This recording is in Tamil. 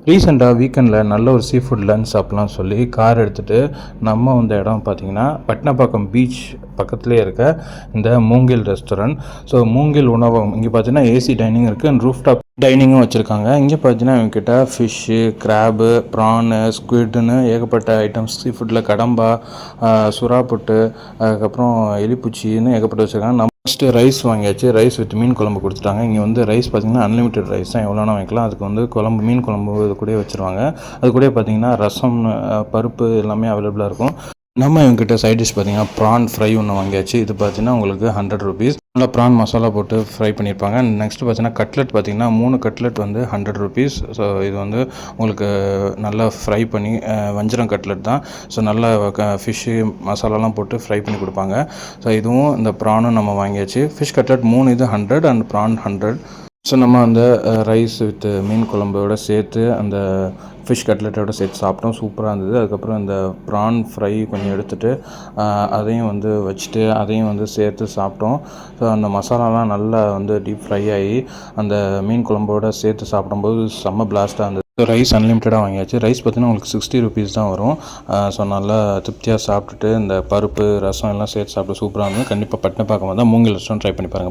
ரீசெண்டாக வீக்கெண்டில் நல்ல ஒரு சீ ஃபுட் லன்ச் சாப்பிட்லான்னு சொல்லி கார் எடுத்துகிட்டு நம்ம இந்த இடம் பார்த்திங்கன்னா பட்னப்பாக்கம் பீச் பக்கத்துலேயே இருக்க இந்த மூங்கில் ரெஸ்டாரண்ட். ஸோ மூங்கில் உணவகம் இங்கே பார்த்தீங்கன்னா ஏசி டைனிங் இருக்குது அண்ட் ரூஃப் டாப் டைனிங்கும் வச்சுருக்காங்க. இங்கே பார்த்தீங்கன்னா இவங்ககிட்ட ஃபிஷ்ஷு, கிராபு, ப்ரானு, ஸ்குவிட்னு ஏகப்பட்ட ஐட்டம்ஸ் சீ ஃபுட்டில் கடம்பா, சுறா புட்டு, அதுக்கப்புறம் எலிப்பூச்சின்னு ஏகப்பட்டு வச்சுருக்காங்க. ஃபஸ்ட்டு ரைஸ் வாங்கியாச்சு. ரைஸ் வித் மீன் குழம்பு கொடுத்துட்டாங்க. இங்கே வந்து ரைஸ் பார்த்திங்கன்னா அன்லிமிட்டட் ரைஸ் தான், எவ்வளோனா வாங்கிக்கலாம். அதுக்கு வந்து குழம்பு, மீன் குழம்பு இது கூட வச்சுருவாங்க. அது கூட பார்த்திங்கன்னா ரசம், பருப்பு எல்லாமே அவைலபிளாக இருக்கும். நம்ம இவங்ககிட்ட சைட் டிஷ் பார்த்திங்கன்னா ப்ரான் ஃப்ரை ஒன்று வாங்கியாச்சு. இது பார்த்திங்கன்னா உங்களுக்கு 100 ருபீஸ். நல்லா ப்ரான் மசாலா போட்டு ஃப்ரை பண்ணியிருப்பாங்க. நெக்ஸ்ட்டு பார்த்தீங்கன்னா கட்லெட் பார்த்திங்கன்னா 3 கட்லெட் வந்து 100 ருபீஸ். ஸோ இது வந்து உங்களுக்கு நல்லா ஃப்ரை பண்ணி வஞ்சரம் கட்லெட் தான். ஸோ நல்லா ஃபிஷ்ஷு மசாலாலாம் போட்டு ஃப்ரை பண்ணி கொடுப்பாங்க. ஸோ இதுவும் இந்த ப்ரானும் நம்ம வாங்கியாச்சு. ஃபிஷ் கட்லெட் 3 இது 100 அண்ட் ப்ரான் 100. ஸோ நம்ம அந்த ரைஸ் வித் மீன் குழம்போட சேர்த்து அந்த ஃபிஷ் கட்லெட்டோட சேர்த்து சாப்பிட்டோம். சூப்பராக இருந்தது. அதுக்கப்புறம் இந்த ப்ரான் ஃப்ரை கொஞ்சம் எடுத்துகிட்டு அதையும் வந்து வச்சுட்டு அதையும் வந்து சேர்த்து சாப்பிட்டோம். ஸோ அந்த மசாலாலாம் நல்லா வந்து டீப் ஃப்ரை ஆகி அந்த மீன் குழம்போட சேர்த்து சாப்பிடும்போது செம்ம பிளாஸ்ட்டாக இருந்தது. ஸோ ரைஸ் அன்லிமிட்டடாக வாங்கியாச்சு. ரைஸ் பார்த்திங்கன்னா உங்களுக்கு 60 ருபீஸ் தான் வரும். ஸோ நல்லா திருப்தியாக சாப்பிட்டுட்டு இந்த பருப்பு, ரசம் எல்லாம் சேர்த்து சாப்பிட்டு சூப்பராக இருந்தது. கண்டிப்பாக பட்னப்பாக்கம் தான் மூங்கில் ரெஸ்டாரண்ட் ட்ரை பண்ணி பாருங்கள்.